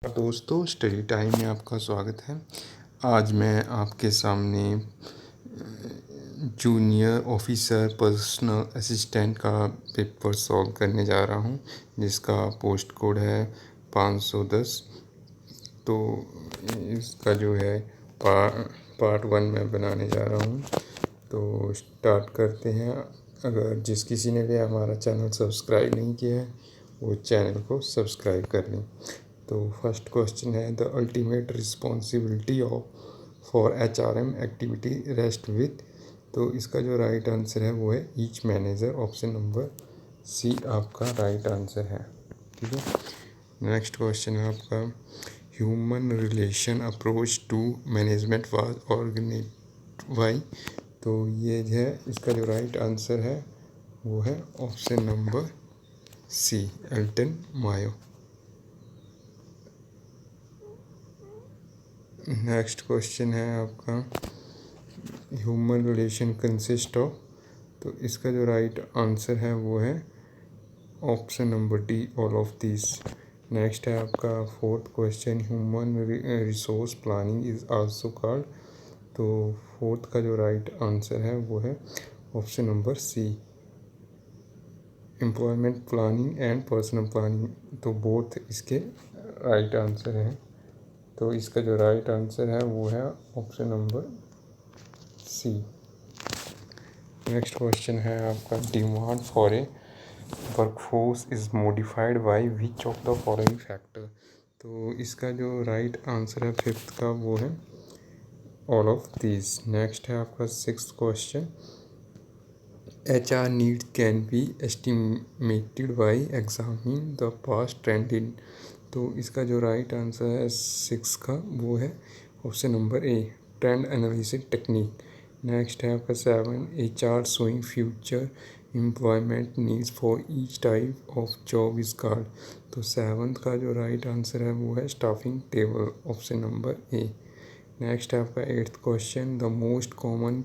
दोस्तों, study time में आपका स्वागत है। आज मैं आपके सामने जूनियर ऑफिसर पर्सनल असिस्टेंट का पेपर सॉल्व करने जा रहा हूं, जिसका पोस्ट कोड है 510। तो इसका जो है पार्ट 1 में बनाने जा रहा हूं। तो स्टार्ट करते हैं। अगर जिस किसी ने भी हमारा चैनल सब्सक्राइब नहीं किया है, वो चैनल को सब्सक्राइब कर लें। तो फर्स्ट क्वेश्चन है, the ultimate responsibility for HRM activity rest with. तो इसका जो राइट आंसर है वो है each manager. Option number C आपका राइट आंसर है। ठीक है। नेक्स्ट क्वेश्चन है आपका, human relation approach to management was organised by. तो ये है इसका जो राइट आंसर है वो है option number C, Elton Mayo. Next question है आपका, ह्यूमन रिलेशन कंसिस्ट ऑफ। तो इसका जो राइट आंसर है वो है option number D, all of this. Next है आपका fourth question, human resource planning is also called. तो फोर्थ का जो राइट आंसर है वो है option number C, employment planning and personal planning. तो बोथ इसके राइट आंसर हैं। तो इसका जो राइट आंसर है वो है option number C. Next question है आपका, demand for a workforce is modified by which of the following factor. तो इसका जो राइट आंसर है फिफ्थ का वो है ऑल ऑफ दिस। नेक्स्ट है आपका sixth question, HR need can be estimated by examining the past trend in. तो इसका जो राइट आंसर है सिक्स का वो है ऑप्शन नंबर ए, ट्रेंड एनालिसिस टेक्निक। नेक्स्ट है आपका seven, HR showing future employment needs for each type of job is called. तो सेवन्थ का जो राइट आंसर है वो है staffing table, option number A. Next है आपका eighth question, the most common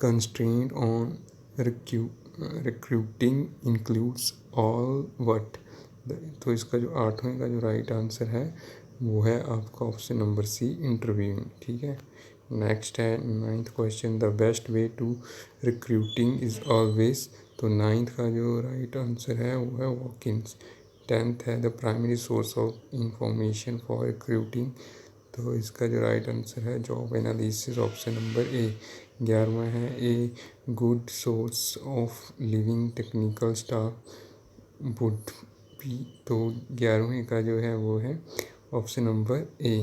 constraint on recruiting includes all what. तो इसका जो आठवें का जो राइट आंसर है वो है आपका ऑप्शन नंबर सी, इंटरव्यूइंग। ठीक है। नेक्स्ट है ninth question, the best way to recruiting is always. तो नाइन्थ का जो राइट आंसर है वो है वॉक-इन्स। टेंथ है, the primary source of information for recruiting. तो इसका जो राइट आंसर है job analysis, option number A. 11वां है, a good source of living technical staff would be. तो 11वें का जो है वो है option number A,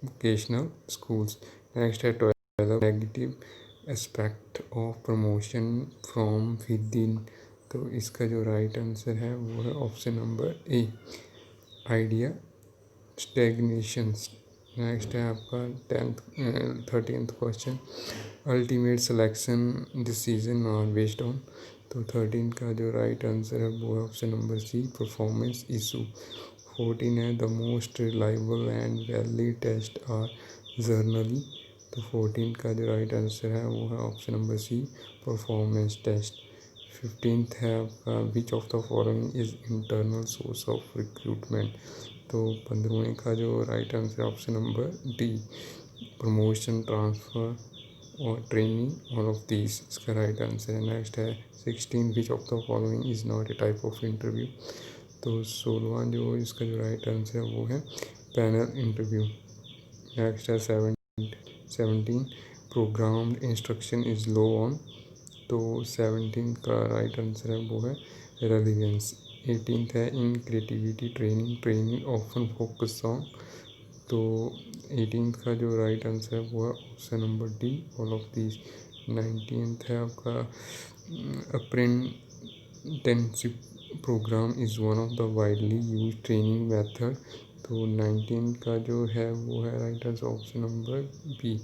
vocational schools. Next है 12, negative aspect of promotion from within. तो इसका जो राइट आंसर है वो है option number A, idea stagnations. Next है आपका 13th question, ultimate selection decision are based on. तो 13 का जो राइट आंसर है वो है option number C, performance issue. 14 है, the most reliable and valid test are generally. तो 14 का जो राइट आंसर है वो है option number C, performance test. 15th है आपका, which of the following is internal source of recruitment. तो 15वें का जो राइट आंसर है option number D, promotion, transfer और ट्रेनिंग, ऑल ऑफ दिस इसका राइट आंसर है। नेक्स्ट है 16, विच of the following is not A type of interview. तो 16वां जो इसका जो राइट आंसर है वो है पैनल इंटरव्यू। नेक्स्ट है 17, programme instruction is low on. तो 17 का राइट आंसर है वो है रेलिवेंस। 18th है, in creativity training often focus on. तो 18th का जो राइट आंसर है वो है option number D, all of this. 19th है आपका, apprenticeship program is one of the widely use training method. तो 19 का जो है वो है right answer option number B,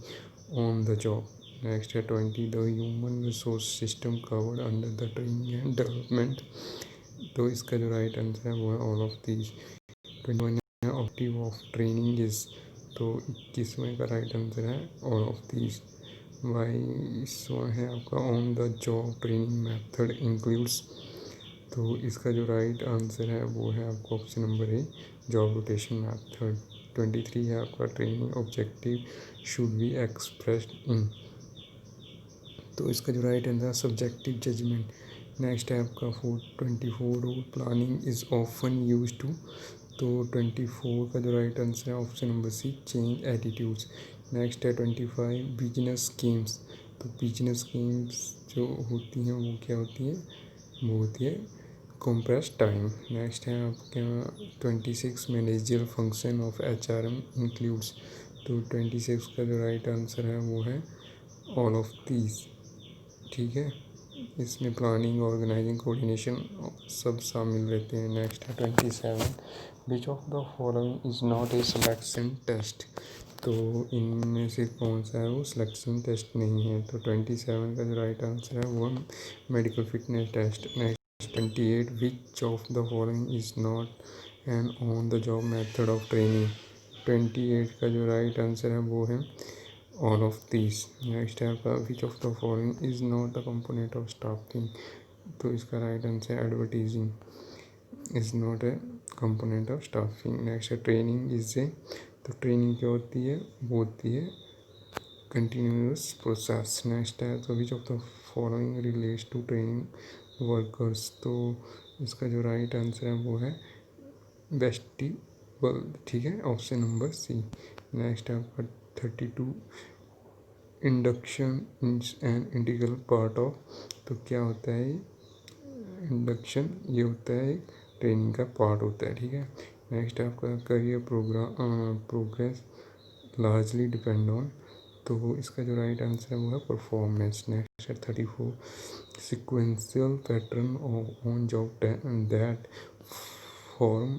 on the job. Next है 20, the human resource system covered under the training and development. तो इसका जो राइट आंसर है वो है ऑल ऑफ दिस। 21 है, ऑब्जेक्टिव ऑफ ट्रेनिंग इज। तो 21वें का राइट आंसर है ऑल ऑफ दिस। 22वां है आपका, on the job training method includes. तो इसका जो राइट आंसर है वो है आपका option number A, job rotation method. 23 है आपका training objective should be expressed in, तो इसका जो राइट आंसर है सब्जेक्टिव जजमेंट। नेक्स्ट है आपका 24 rule planning is often use to, तो 24 का जो राइट आंसर है ऑप्शन नंबर सी चेंज एटीट्यूड्स। नेक्स्ट है 25 बिजनेस स्कीम्स, तो बिजनेस स्कीम्स जो होती हैं वो क्या होती है, वो होती है compress टाइम। नेक्स्ट है आपके यहाँ 26 managerial function of HRM includes, तो 26 का जो राइट आंसर है वो है ऑल ऑफ दीज, ठीक है, इसमें प्लानिंग ऑर्गेनाइजिंग कोऑर्डिनेशन सब शामिल रहते हैं। नेक्स्ट है 27 which of the following is not a selection test, तो इनमें से कौन सा है वो सिलेक्शन टेस्ट नहीं है, तो 27 का जो राइट आंसर है वो medical fitness test. Next 28 which of the following is not an on the job method of training, 28 का जो राइट आंसर है वो है all of these। नेक्स्ट है आपका which of the following is not the component of staffing, तो इसका right answer है advertising is not A component of staffing. Next है ट्रेनिंग इज ए, तो ट्रेनिंग क्या होती है, वो होती है कंटिन्यूस प्रोसेस। नेक्स्ट है तो which of the following relates to training workers, तो इसका जो राइट आंसर है वो है वेस्टिबल, ठीक है, ऑप्शन नंबर सी। नेक्स्ट है आपका 32 induction is an integral part of, तो क्या होता है इंडक्शन, ये होता है ट्रेनिंग का पार्ट होता है, ठीक है। नेक्स्ट आपका career progress largely depend on, तो इसका जो राइट आंसर है वो है परफॉर्मेंस। नेक्स्ट है 34 sequential pattern on job that form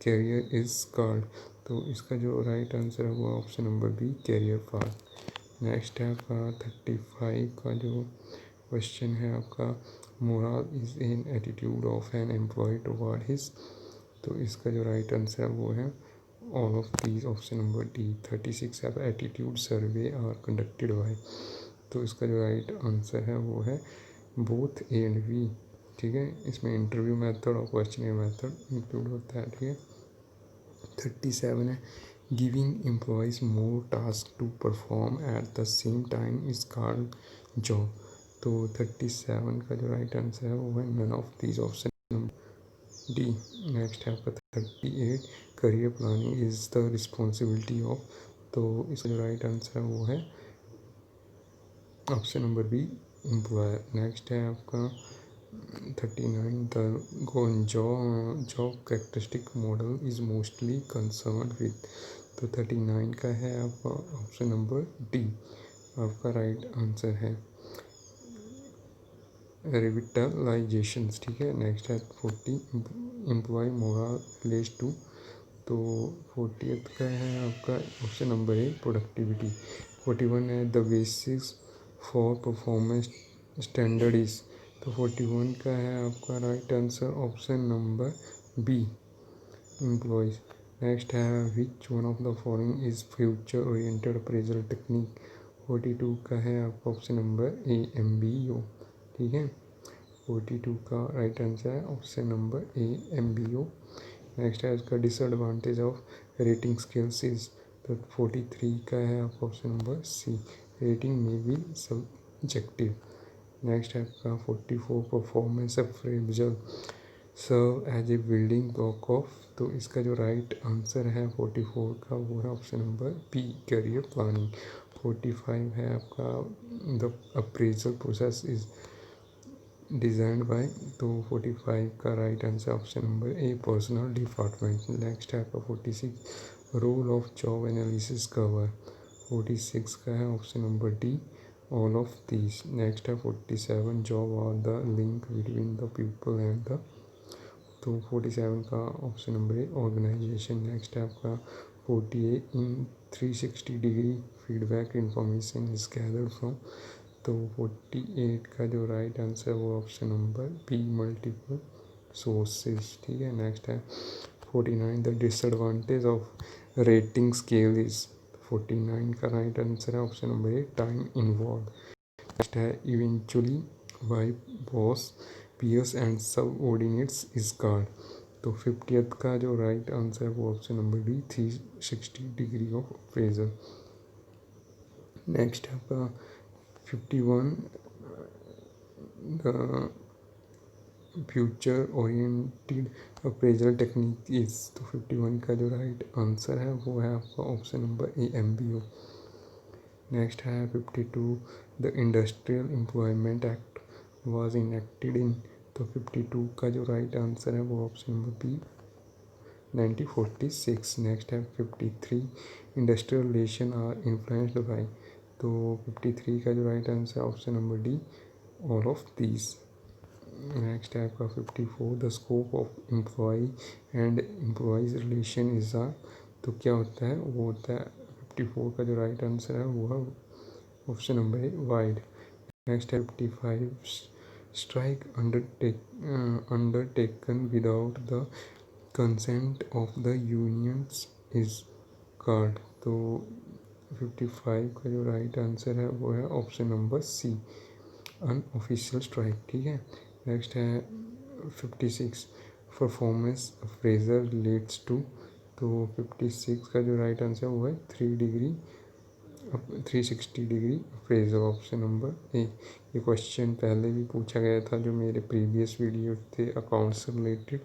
career is called, तो इसका जो राइट आंसर है वो option number B career path. Next है आपका 35 का जो क्वेश्चन है आपका morale is an attitude of an employee toward his, तो इसका जो राइट आंसर है वो है all of these, option number D. 36 है attitude survey are conducted by, तो इसका जो राइट आंसर है वो है बोथ ए एंड बी, ठीक है, इसमें इंटरव्यू मेथड और क्वेश्चन मेथड इंक्लूड होता है, ठीक है। 37 है giving employees more task to perform at the same time is called job, तो 37 का जो राइट आंसर है वो है none of these, option number D. Next है आपका 38 career planning is the responsibility of, तो इसका जो राइट आंसर है वो है option number B employer. Next है आपका 39 the job characteristic model is mostly concern with, तो 39 का है आपका ऑप्शन नंबर डी, आपका राइट आंसर है रिविटलाइजेशन, ठीक है। नेक्स्ट है 40 एम्प्लॉय मोरल रिलेट्स टू, तो 40th का है आपका ऑप्शन नंबर ए प्रोडक्टिविटी। 41 है the basis for performance standard is, तो 41 का है आपका right answer option number B employees. Next है which one of the following is future oriented appraisal technique, 42 का है आपका ऑप्शन नंबर ए MBO, ठीक है, 42 का राइट आंसर है option number A MBO। Next है इसका disadvantage of rating scales is, तो 43 का है आपका ऑप्शन नंबर सी रेटिंग में बी सब्जेक्टिव। नेक्स्ट है आपका 44 performance appraisal serve as a building block of, तो इसका जो राइट आंसर है 44 का वो है option number B career planning. 45 है आपका the appraisal process is designed by, तो 45 का right answer option number A personnel department. Next है आपका 46 role of job analysis cover, 46 का है option number D all of these. Next है 47 job are the link between the people and the, तो 47 का option number A organization. Next है आपका 48 इन 360 degree feedback information is gathered from, तो 48 का जो राइट आंसर वो option number B multiple sources, ठीक है। नेक्स्ट है 49 the disadvantage of rating scale is, 49 का राइट आंसर है option number A time involve. Next है eventually by boss peers and subordinates is called, तो 50th का जो राइट आंसर है वो option number D 360 degree of appraisal. Next है आपका 51 the future oriented appraisal technique is. तो 51 का जो राइट आंसर है वो है आपका option number A MBO। Next है 52 the industrial employment act was enacted इन। तो 52 का जो राइट आंसर है वो ऑप्शन नंबर बी 1946। नेक्स्ट है 53 industrial relation are influenced by. तो 53 का जो राइट आंसर है option number D all of these. Next है आपका 54 the scope of employ and employees relation is आ। तो क्या होता है वो होता है 54 का जो राइट आंसर है वो है option number A wide. Next है 55 strike undertaken without the consent of the unions is called. तो 55 का जो राइट आंसर है वो है option number C unofficial strike. ठीक है। नेक्स्ट है 56 परफॉर्मेंस अप्रेजल रिलेट्स टू। तो 56 का जो राइट आंसर वो है 360 degree appraisal option number A. ये क्वेश्चन पहले भी पूछा गया था जो मेरे प्रीवियस वीडियो थे अकाउंट से related.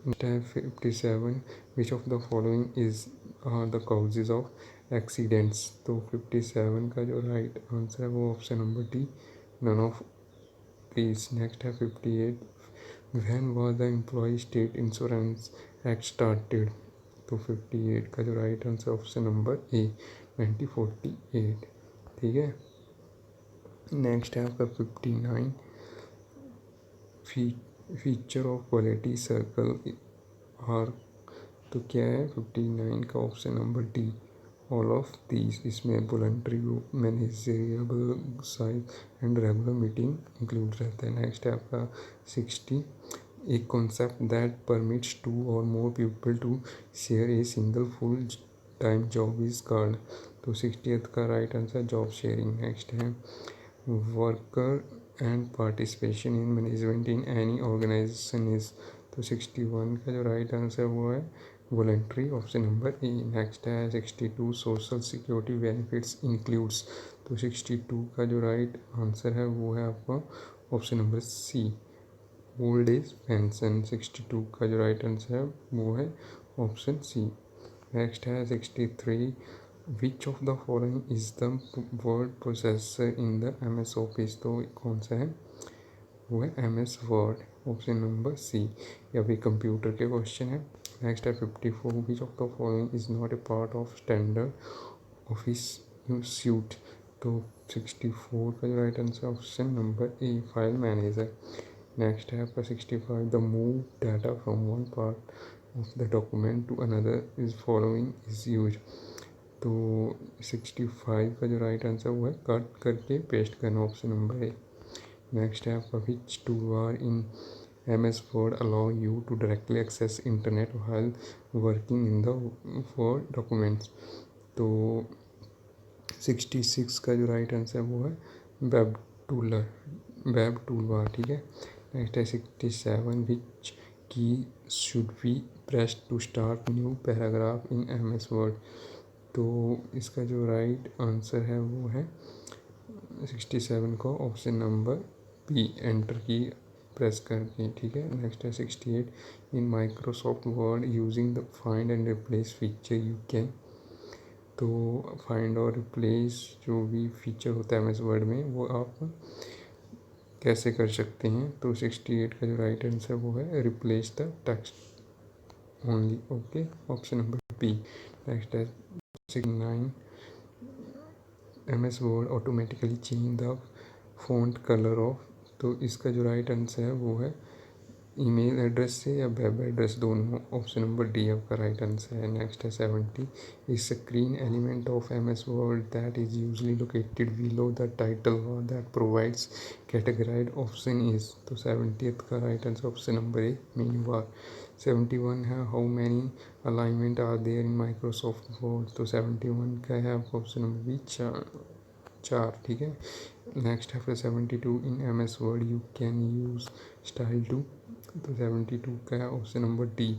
57 which of the following is the causes of accidents. तो 57 का जो राइट आंसर है वो option number D none of these. Next है 58 when was the employ state insurance act started. तो 58 का जो right answer option number A 1948। ठीक है। नेक्स्ट है आपका 59 feature of quality circle are. तो क्या है 59 का option number D all of these. इसमें voluntary group manageable size and regular meeting include रहता है। नेक्स्ट है आपका 60 ए कॉन्सेप्ट दैट परमिट्स 2 और more people to share a single full time job is called. तो 60th का right answer job sharing. Next है worker and participation in management in any organisation is. तो 61 का जो right answer वो है voluntary option number A. Next है 62 social security benefits includes. तो 62 का जो राइट आंसर है वो है आपका option number C old age pension. 62 का जो राइट आंसर है वो है ऑप्शन सी। नेक्स्ट है 63 which of the following is the word processor in the MS office. तो कौन सा है वो है MS word option number C. या फिर कंप्यूटर के क्वेश्चन है। नेक्स्ट है 54 which of the following is not a part of standard office suite. तो 64 का जो right answer option number A file manager. Next है आपका 65 the move data from one part of the document to another is following is use. तो 65 का जो right answer वो है कट करके पेस्ट करना ऑप्शन नंबर ए। नेक्स्ट है आपका which tool are in MS word allow you to directly access internet while working in the word documents. तो 66 का जो राइट आंसर वो है वेब टूल बार। ठीक है। नेक्स्ट है 67 which key should be pressed to start new paragraph in MS word. तो इसका जो राइट आंसर है वो है 67 को ऑप्शन नंबर बी एंटर की प्रेस करके। ठीक है। नेक्स्ट है 68 इन Microsoft word using the find and replace feature you can. तो फाइंड और रिप्लेस जो भी फीचर होता है MS वर्ड में वो आप कैसे कर सकते हैं। तो 68 का जो राइट आंसर वो है replace the text only. Okay option number B. Next है 69 MS word automatically change the font colour of. तो इसका जो राइट आंसर है वो है ईमेल एड्रेस से या वेब एड्रेस दोनों ऑप्शन नंबर डी आपका राइट आंसर है। नेक्स्ट है 70 is screen element of MS Word that is usually located below the title bar that provides categorised option is. तो 70th का right answer option number A menu bar. 71 है how many alignment are there in Microsoft Word. तो 71 का है आपका option number B चार। ठीक है। नेक्स्ट है फिर 72 in MS word you can use style to तो 72 का है option number D,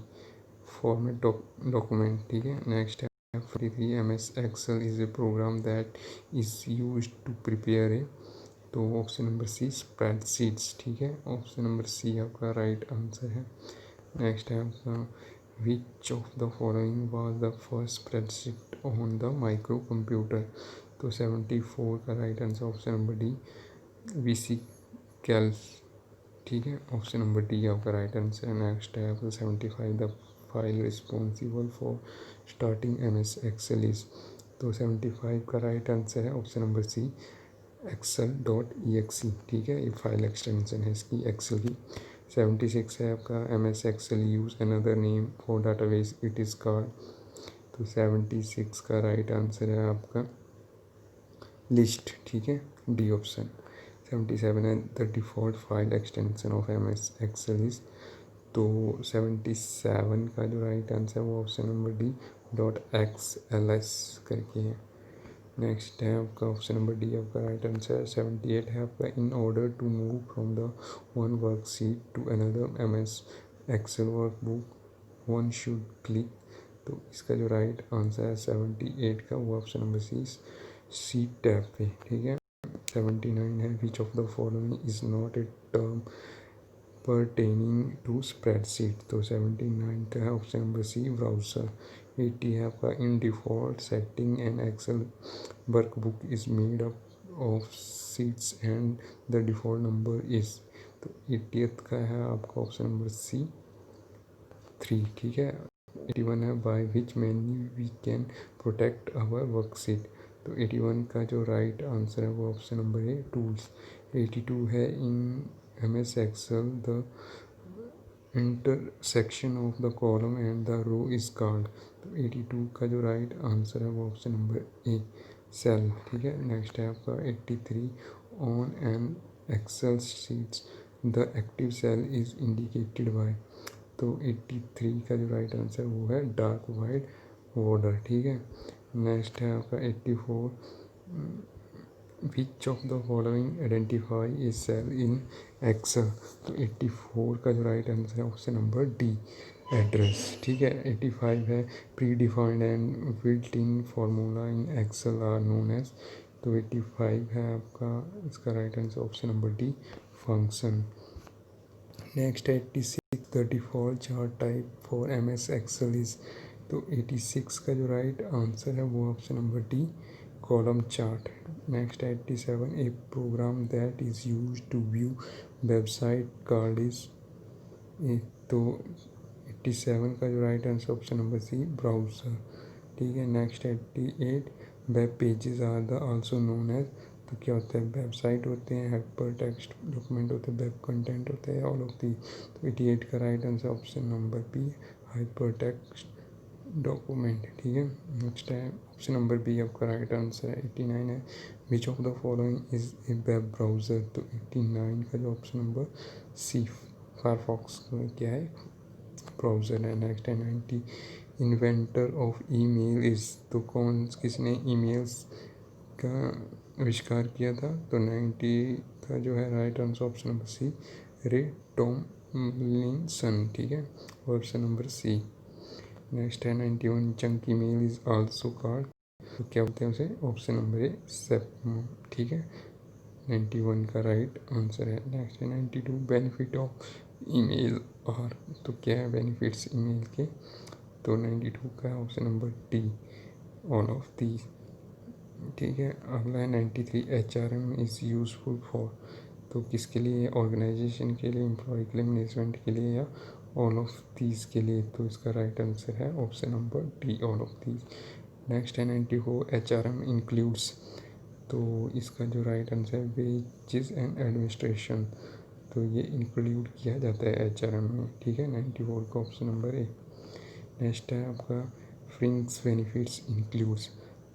format document. ठीक है, नेक्स्ट है 43 MS excel is a program that is use to prepare a, तो ऑप्शन नंबर सी स्प्रेडशीट्स। ठीक है, ऑप्शन नंबर सी आपका राइट आंसर है। नेक्स्ट है आपका which of the following was the first spreadsheet on the microcomputer, तो 74 का right answer option number D VC calc. ठीक है, ऑप्शन नंबर डी आपका राइट आंसर। नेक्स्ट है आपका 75 the file responsible for starting MS excel is, तो 75 का right answer है ऑप्शन नंबर सी excel.exe। ठीक है, ये फाइल एक्सटेंशन है इसकी एक्सेल की। 76 है आपका MS excel use another name for database it is called, तो 76 का राइट आंसर है आपका लिस्ट। ठीक है, डी ऑप्शन। 77 है the default file extension of MS excel is, तो 77 का जो राइट आंसर है वो ऑप्शन नंबर डी .xls करके है। नेक्स्ट है आपका ऑप्शन नंबर डी आपका राइट आंसर। 78 है आपका in order to move from the one worksheet to another MS excel workbook one should click, तो इसका जो राइट आंसर है 78 का वो ऑप्शन नंबर सी टैब पे। ठीक है, 79 है which of the following is not a term pertaining to spreadsheet, तो 79 का है ऑप्शन नंबर सी ब्राउज़र। 80 है आपका in default setting an Excel workbook is made up of sheets and the default number is, तो 80th का है आपका option number सी 3। ठीक है, 81 है by which menu we can protect our worksheet, तो 81 का जो राइट आंसर है वो ऑप्शन नंबर ए टूल्स। 82 है इन MS Excel the intersection of the column and the row is called, तो 82 का जो राइट आंसर है वो ऑप्शन नंबर ए सेल। ठीक है, नेक्स्ट है आपका 83 on an excel sheets the active cell is indicated by, तो 83 का जो राइट आंसर वो है डार्क वाइट बॉर्डर। ठीक है, नेक्स्ट है आपका 84 which of the following identify a cell in excel, तो 84 का जो राइट आंसर है ऑप्शन नंबर डी एड्रेस। ठीक है, 85 है predefined and built in formula in excel are known as, तो 85 है आपका इसका right answer option number D function. Next है 86 the default chart type for MS excel is, तो 86 का जो राइट आंसर है वो option number D column chart. Next 87 a program that is use to view website card is a, तो 87 का जो right answer option number C browser. ठीक है, next 88 web pages are the also known as, तो क्या होता है website होते हैं, हाइपर टेक्स्ट डॉक्यूमेंट होते हैं, वेब कंटेंट होते हैं, ऑल ऑफ दी, तो 88 का right answer option number B hypertext document. ठीक है, नेक्स्ट है ऑप्शन नंबर बी आपका राइट आंसर है। 89 है which of the following is a web browser, तो 89 का जो ऑप्शन नंबर सी फायरफॉक्स क्या है ब्राउज़र है। नेक्स्ट है 90 इन्वेंटर ऑफ ईमेल इज, तो कौन किसने ईमेल्स का आविष्कार किया था, तो 90 का जो है right answer option number C Ray Tomlinson. ठीक है, ऑप्शन नंबर सी। नेक्स्ट है 91 chunky mail is also called, तो क्या बोलते हैं उसे, ऑप्शन नंबर ए सेपमो। ठीक है, 91 का राइट आंसर है। नेक्स्ट है 92 बेनिफिट ऑफ ईमेल आर, तो क्या है बेनिफिट्स ईमेल के, तो 92 का option number D all of the. ठीक है, अगला है 93 HRM इज़ यूज़फुल फॉर, तो किसके लिए, ऑर्गेनाइजेशन के लिए, एम्प्लॉय के लिए, मैनेजमेंट के लिए, या ऑल ऑफ दीज के लिए, तो इसका राइट आंसर है option number D all of these. Next है 94 HRM इंक्लूड्स, तो इसका जो राइट आंसर है वेजेस एंड एडमिनिस्ट्रेशन, तो ये इंक्लूड किया जाता है HRM में। ठीक है, 94 का ऑप्शन नंबर ए। नेक्स्ट है आपका फ्रिंक्स बेनिफिट्स इंक्लूड्स,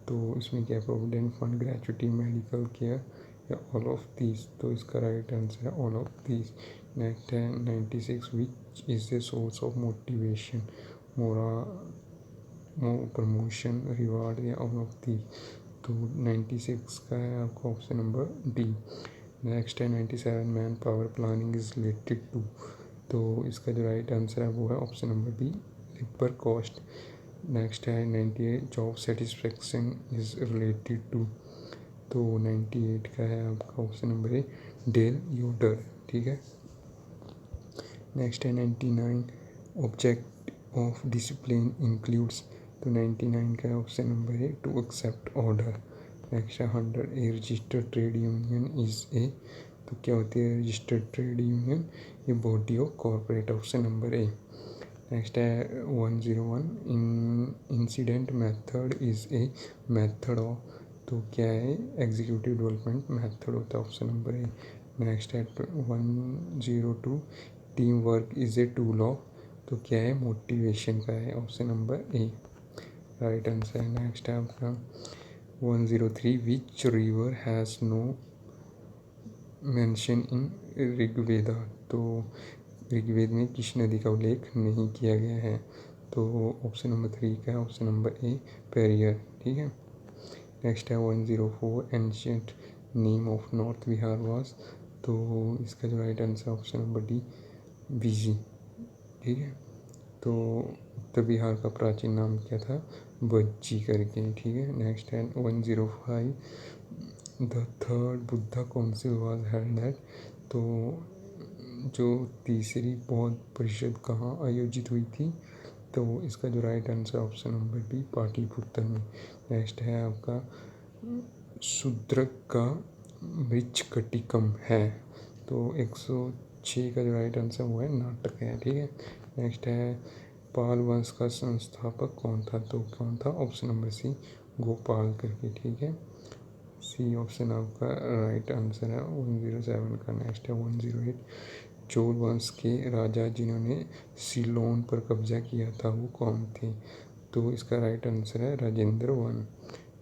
तो इसमें क्या provident fund, gratuity, medical care, या ऑल ऑफ दीज, तो इसका राइट आंसर है ऑल ऑफ दीज। नेक्स्ट है 96 विच is the source of motivation, more promotion, reward, या ऑल ऑफ दीज, तो 96 का है आपका ऑप्शन नंबर डी। नेक्स्ट है 97 manpower planning is related to, तो इसका जो राइट आंसर है वो है option number B, labour cost. Next है 98 job satisfaction is related to, तो 98 का है आपका option number A, Dale Yoder. ठीक है। नेक्स्ट है 99 ऑब्जेक्ट ऑफ डिसिप्लिन इंक्लूड्स, तो 99 का है option number A, to accept order. Next है 100 a registered trade union is a, तो क्या होती है रजिस्टर्ड ट्रेड यूनियन, ये body of corporate, option number A. Next है 101 incident method is a method of, तो क्या है एग्जीक्यूटिव डेवलपमेंट मेथड होता है, ऑप्शन नंबर ए। नेक्स्ट है 102 team work is a tool of, तो क्या है मोटिवेशन का है, option number A right answer है। नेक्स्ट है आपका 103 which river has no mention in Rigveda, तो ऋग्वेद में किस नदी का उल्लेख नहीं किया गया है, तो ऑप्शन नंबर 3 का है ऑप्शन नंबर ए, पेरियर। ठीक है। नेक्स्ट है 104 ancient name of north Bihar was, तो इसका जो right answer option number D, बीजी। ठीक है। तो उत्तर बिहार का प्राचीन नाम क्या था, बज्जी करके। ठीक है। नेक्स्ट है 105 the third Buddha council was held at, तो जो तीसरी बौद्ध परिषद कहाँ आयोजित हुई थी, तो इसका जो right answer option number B, Pataliputra में। नेक्स्ट है आपका शूद्रक का मृच्छकटिकम है, तो 106 का जो राइट आंसर वो है नाटक है। ठीक है। नेक्स्ट है पाल वंश का संस्थापक कौन था, तो कौन था, ऑप्शन नंबर सी, गोपाल करके। ठीक है। सी ऑप्शन आपका राइट आंसर है 107 का। नेक्स्ट है 108 चोल वंश के राजा जिन्होंने सिलोन पर कब्जा किया था वो कौन थे, तो इसका राइट आंसर है राजेंद्र वन।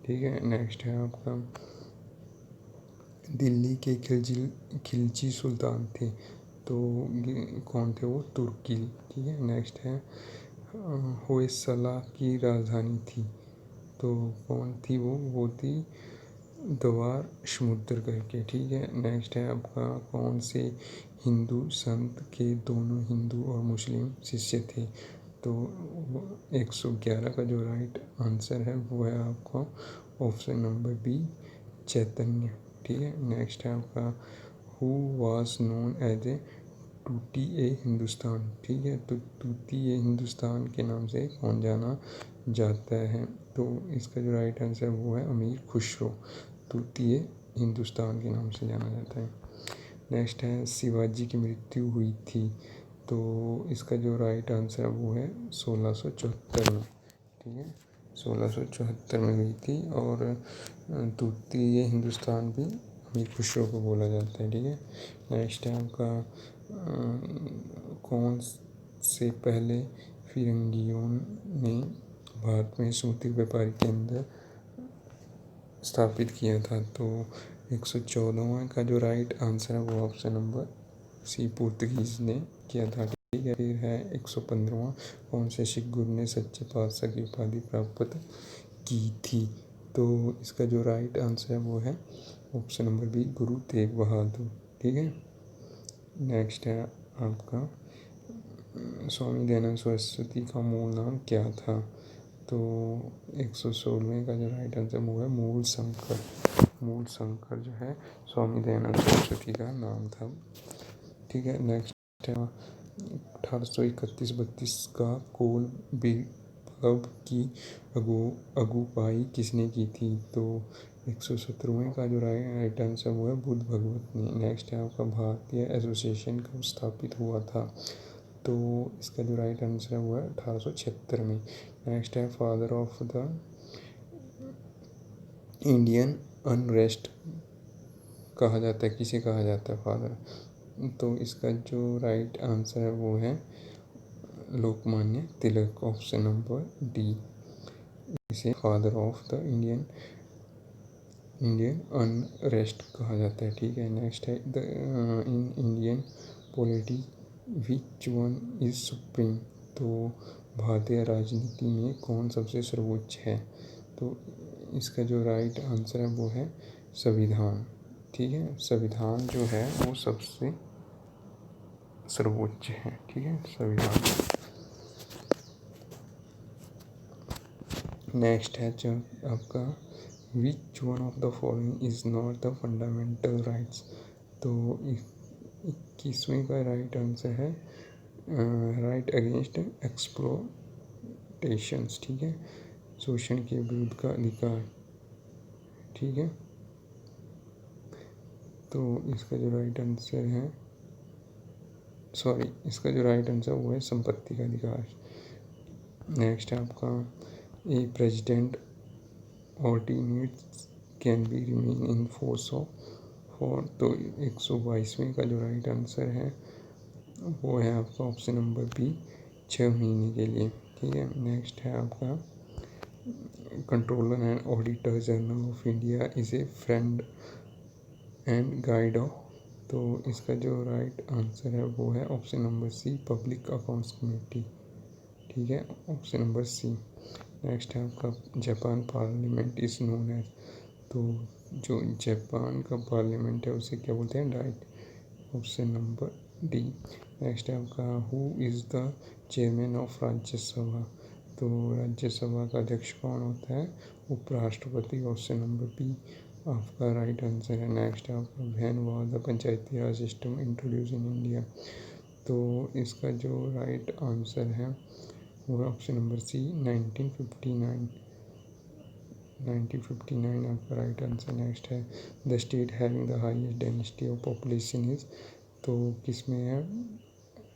ठीक है। नेक्स्ट है आपका दिल्ली के खिलजी सुल्तान थे, तो कौन थे वो, तुर्की। ठीक है। नेक्स्ट है होयसला की राजधानी थी, तो कौन थी वो थी द्वार समुद्र करके। ठीक है। नेक्स्ट है आपका कौन से हिंदू संत के दोनों हिंदू और मुस्लिम शिष्य थे, तो 111 का जो राइट आंसर है वो है आपका ऑप्शन नंबर बी, चैतन्य। ठीक है। नेक्स्ट है आपका who was known as a Tuti ए हिंदुस्तान। ठीक है। तो टूटी ए हिंदुस्तान के नाम से कौन जाना जाता है, तो इसका जो राइट आंसर है वो है अमीर खुसरो, तूतीय हिंदुस्तान के नाम से जाना जाता है। नेक्स्ट है शिवाजी की मृत्यु हुई थी, तो इसका जो राइट आंसर है वो है 1674 में। ठीक है। 1674 में हुई थी, और तूतीय हिंदुस्तान भी अमीर खुसरो को बोला जाता है। ठीक है। नेक्स्ट है आपका कौन से पहले फिरंगियों ने भारत में सूती व्यापारी केंद्र स्थापित किया था, तो 114वां का जो राइट आंसर है वो ऑप्शन नंबर सी, पुर्तगीज ने किया था। ठीक है। फिर है 115वां कौन से सिख गुरु ने सच्चे पातशाह की उपाधि प्राप्त की थी, तो इसका जो राइट आंसर है वो है option number B, Guru Tegh Bahadur. ठीक है। नेक्स्ट है आपका स्वामी दयानंद सरस्वती का मूल नाम क्या था, तो 116वें का जो राइट आंसर वो है मूल शंकर। मूल शंकर जो है स्वामी दयानंद सरस्वती का नाम था। ठीक है। नेक्स्ट है 1831-32 का कोल विप्लव की अगुवाई किसने की थी, तो 117वें का जो राइट आंसर वो है बुद्ध भगवत ने। नेक्स्ट है आपका भारतीय एसोसिएशन कब स्थापित हुआ था, तो इसका जो राइट आंसर है वो है 1876 में। नेक्स्ट है father of the Indian unrest कहा जाता है, किसे कहा जाता है फादर, तो इसका जो राइट आंसर है वो है Lokmanya Tilak, option number D, इसे father of the Indian unrest कहा जाता है। ठीक है। नेक्स्ट है the in Indian polity which one is supreme, तो भारतीय राजनीति में कौन सबसे सर्वोच्च है, तो इसका जो राइट आंसर है वो है संविधान। ठीक है। संविधान जो है वो सबसे सर्वोच्च है, ठीक है, संविधान। नेक्स्ट है जो आपका विच one of the following is not the fundamental rights. तो 21वें का राइट आंसर है राइट अगेंस्ट एक्सप्लोटेशंस, ठीक है, शोषण के विरुद्ध का अधिकार, ठीक है। तो इसका जो राइट आंसर है इसका जो राइट आंसर वो है संपत्ति का अधिकार। नेक्स्ट है आपका a president ordinance can be remain in force for. तो 122वें का जो राइट आंसर है वो है आपका ऑप्शन नंबर बी, 6 महीने के लिए, ठीक है। नेक्स्ट है आपका controller and auditor general of India is a friend and guide of. तो इसका जो राइट आंसर है वो है option number C, public accounts committee, ठीक है, ऑप्शन नंबर सी। नेक्स्ट है आपका Japan parliament is known as. तो जो जापान का पार्लियामेंट है उसे क्या बोलते हैं, right, option number D. Next है आपका who is the chairman of Rajya Sabha. तो राज्यसभा का अध्यक्ष कौन होता है, उपराष्ट्रपति, ऑप्शन नंबर बी आपका राइट आंसर है। नेक्स्ट है आपका when was the Panchayati Raj system introduce in India. तो इसका जो राइट आंसर है वो ऑप्शन नंबर सी, 1959। 1959 आपका राइट आंसर। नेक्स्ट है the state having the highest density of population is. तो किस में है,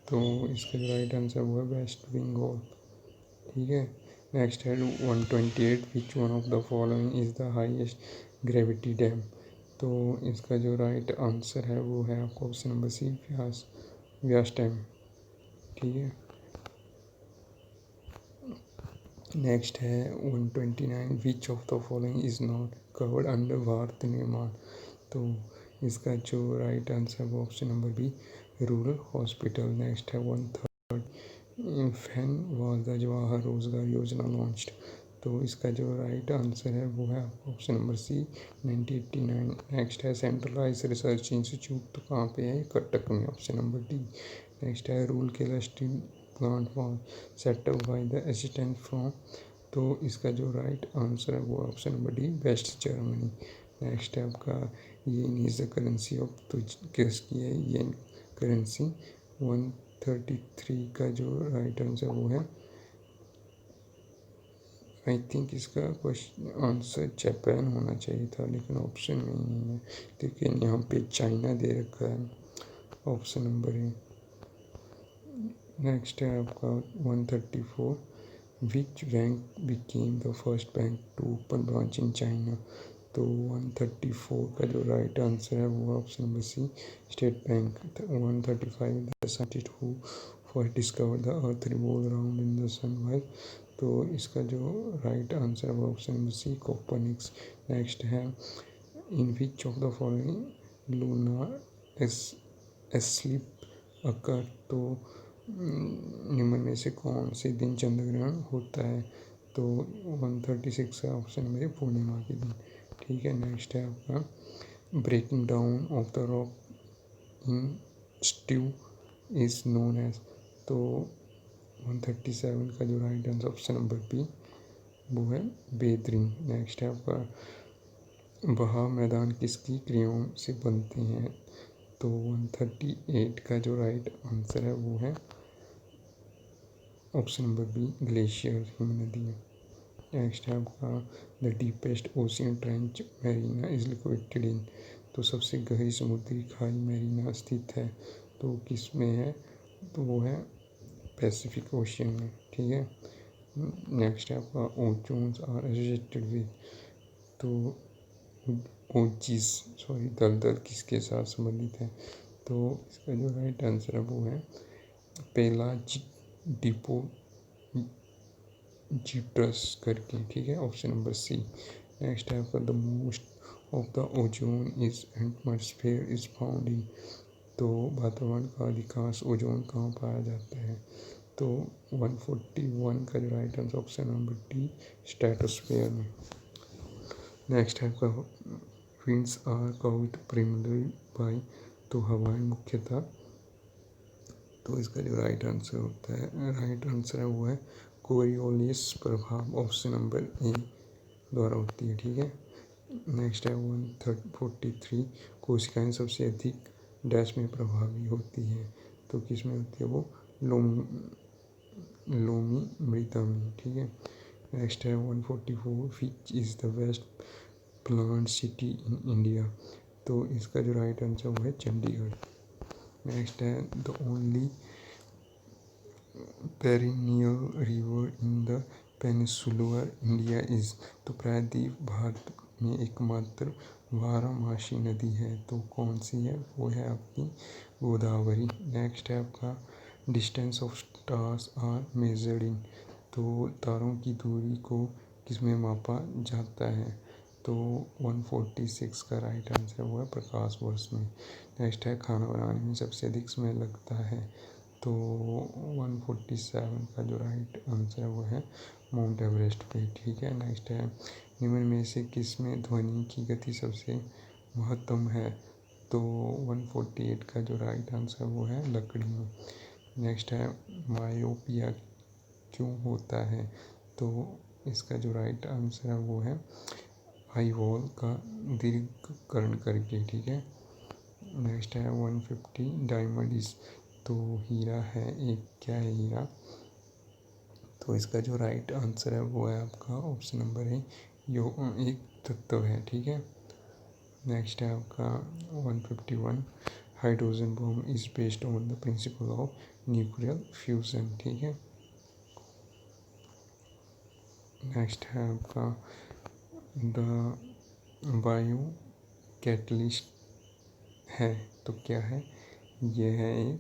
तो इसका जो राइट आंसर वो है वेस्ट बंगाल, ठीक है। नेक्स्ट है 128 which one of the following is the highest gravity dam. तो इसका जो राइट आंसर है वो है आपको option number C, Beas dam, ठीक है। नेक्स्ट है 129 which of the following is not covered under Bharat Nirman. तो इसका जो राइट आंसर है वो option number B, rural hospital. Next है 130 फैन वाज द जवाहर रोजगार योजना लॉन्च्ड। तो इसका जो राइट आंसर है वो है ऑप्शन नंबर सी, 1989। नेक्स्ट है सेंट्रलाइज रिसर्च इंस्टीट्यूट, तो कहाँ पे है, कटक में, ऑप्शन नंबर डी। नेक्स्ट है Rourkela steel plant was set up by the assistant from. तो इसका जो राइट आंसर है वो option number D, West Germany. Next है आपका yen is the currency of, तो किसकी है येन करेंसी। 133 का जो राइट आंसर वो है, आई थिंक इसका क्वेश्चन आंसर जापान होना चाहिए था, लेकिन ऑप्शन में ही नहीं है, लेकिन यहाँ पे चाइना दे रखा है, ऑप्शन नंबर है। नेक्स्ट है आपका 134 which bank became the first bank to open branch in China. तो 134 का जो राइट आंसर है वो option number C, State Bank. 135 the scientist who first discover the earth revolve around in the sun was. तो इसका जो right answer है वो option number C, Copernicus. Next है in which of the following lunar eclipse occur. तो निम्न में से कौन से दिन चंद्र ग्रहण होता है। तो 136 का ऑप्शन नंबर पूर्णिमा के दिन, ठीक है। नेक्स्ट है आपका breaking down of the rock in situ is known as. तो 137 का जो right answer option number B वो है बेदरिंग। नेक्स्ट है आपका बहा मैदान किसकी क्रियाओं से बनते हैं। तो 138 का जो राइट आंसर है वो है ऑप्शन नंबर बी, ग्लेशियर, हिम नदी। नेक्स्ट है आपका the deepest ocean trench Mariana is located in. तो सबसे गहरी समुद्री खाई मैरीना स्थित है, तो किस में है, तो वो है पैसिफिक ओशियन में, ठीक है। नेक्स्ट है आपका ओजोन्स आर एसोसिएटेड विद। तो ओजिस दलदल किसके साथ संबंधित है। तो इसका जो राइट आंसर है वो है पेलाजिक डिपोजिटस करके, ठीक है, ऑप्शन नंबर सी। नेक्स्ट है आपका the most of the ozone is atmosphere is found in. तो वातावरण का अधिकांश ओजोन कहाँ पाया जाता है। तो 141 का जो right answer option number D, stratosphere में। नेक्स्ट है आपका winds are caused primary by. तो हवाएं मुख्यतः तो इसका जो राइट आंसर होता है, राइट आंसर है वो है कोरियोलिस प्रभाव, ऑप्शन नंबर ए द्वारा होती है। ठीक है, नेक्स्ट है 143, कोशिकाएं सबसे अधिक डैश में प्रभावी होती है, तो किस में होती है वो, लोमी मृदा में। ठीक है, नेक्स्ट है 144, which is the best plant city in India, तो इसका जो राइट आंसर वो है चंडीगढ़। नेक्स्ट है the only perennial river in the peninsular India is, तो प्रायद्वीप भारत में एकमात्र बारहमासी नदी है, तो कौन सी है, वो है आपकी गोदावरी। नेक्स्ट है आपका distance of stars are measured in, तो तारों की दूरी को किसमें मापा जाता है, तो 146 का राइट आंसर वो है प्रकाश वर्ष में। नेक्स्ट है खाना बनाने में सबसे अधिक समय लगता है, तो 147 का जो राइट आंसर है वो है माउंट एवरेस्ट पे। ठीक है, नेक्स्ट है निम्न में से किस में ध्वनि की गति सबसे महत्तम है, तो 148 का जो राइट आंसर वो है लकड़ी में। नेक्स्ट है मायोपिया क्यों होता है, तो इसका जो राइट आंसर है वो है आई वॉल का दीर्घकरण करके। ठीक है, नेक्स्ट है 150, डायमंड इज, तो हीरा है एक, क्या है हीरा, तो इसका जो राइट आंसर है वो है आपका ऑप्शन नंबर है यो एक तत्व है। ठीक है, नेक्स्ट है आपका 151, hydrogen bomb is based on the principle of nuclear fusion. ठीक है, नेक्स्ट है आपका द बायो कैटलिस्ट है, तो क्या है, ये है एक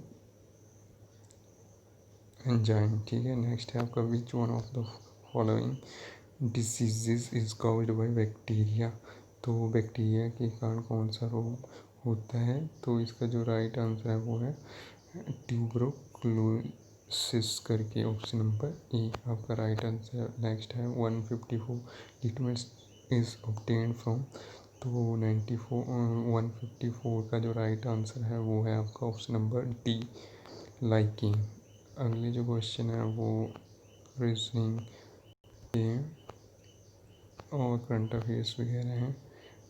एंजाइम। ठीक है, नेक्स्ट है आपका विच one of the following diseases is caused by bacteria, तो बैक्टीरिया के कारण कौन सा रोग होता है, तो इसका जो राइट आंसर है वो है ट्यूबरकुलोसिस करके, ऑप्शन नंबर ए आपका राइट आंसर। नेक्स्ट है 154, लिटमस इज ऑब्टेन्ड फ्रॉम, तो 154 का जो राइट आंसर है वो है आपका ऑप्शन नंबर डी लाइकिंग। अगले जो क्वेश्चन है वो रीजनिंग के और करंट अफेयर्स वगैरह हैं।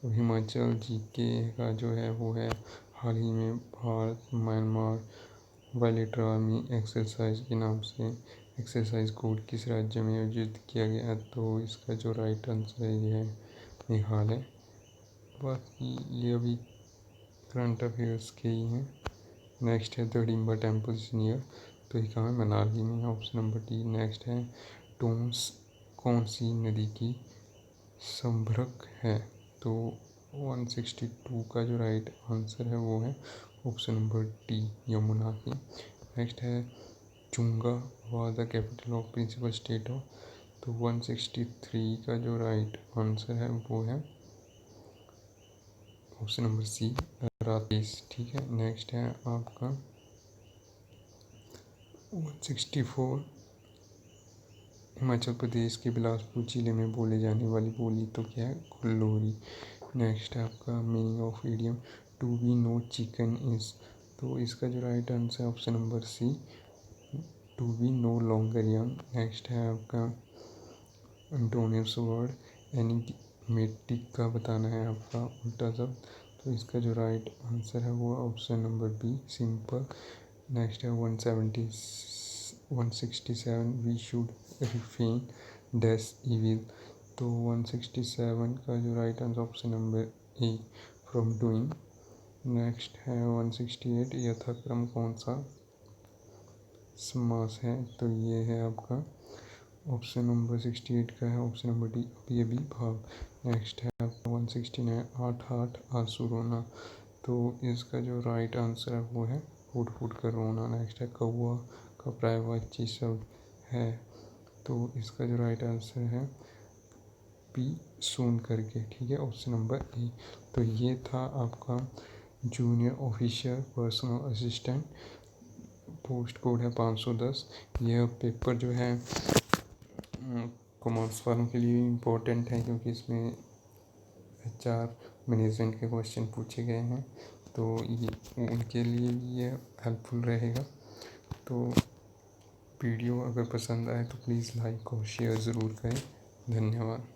तो हिमाचल जीके का जो है वो है हाल ही में Bharat Myanmar bilateral army exercise के नाम से एक्सरसाइज कोड किस राज्य में आयोजित किया गया, तो इसका जो राइट आंसर है ये है मेघालय। बाकी ये अभी करंट अफेयर्स के ही हैं। नेक्स्ट है the Hidimba temple is near, तो ये कहाँ है, मनाली में है, ऑप्शन नंबर डी। नेक्स्ट है टोम्स कौन सी नदी की संभरक है, तो 162 का जो राइट आंसर है वो है ऑप्शन नंबर डी यमुना की। नेक्स्ट है चुंगा was the capital of principal state of, तो 163 का जो राइट आंसर है वो है ऑप्शन नंबर सी राकेश। ठीक है, नेक्स्ट है आपका 164, हिमाचल प्रदेश के बिलासपुर जिले में बोले जाने वाली बोली तो क्या है, कुल्लोरी। नेक्स्ट है आपका meaning of idiom to be no chicken is, तो इसका जो राइट आंसर है option number C to be no longer young. Next है आपका एंटोनिम्स वर्ड एनिग्मेटिक का बताना है आपका उल्टा शब्द, तो इसका जो राइट आंसर है वो option number B simple. Next है 167, we should refrain dash evil, तो 167 का जो right answer option number A from doing. Next है 168, यथाक्रम कौन सा समास है, तो ये है आपका ऑप्शन नंबर 68 का है ऑप्शन नंबर डी अभी भाव। नेक्स्ट है आपका 169, आठ आठ आंसू रोना, तो इसका जो राइट आंसर है वो है फूट फूट कर रोना। नेक्स्ट है कौआ का पर्यायवाची शब्द है, तो इसका जो राइट आंसर है पी सून करके। ठीक है, ऑप्शन नंबर ए। तो ये था आपका junior officer personal assistant, post code है 510। यह पेपर जो है कॉमर्स वालों के लिए इम्पोर्टेंट है क्योंकि इसमें HR मैनेजमेंट के क्वेश्चन पूछे गए हैं, तो ये उनके लिए भी ये हेल्पफुल रहेगा। तो वीडियो अगर पसंद आए तो प्लीज़ लाइक और शेयर ज़रूर करें। धन्यवाद।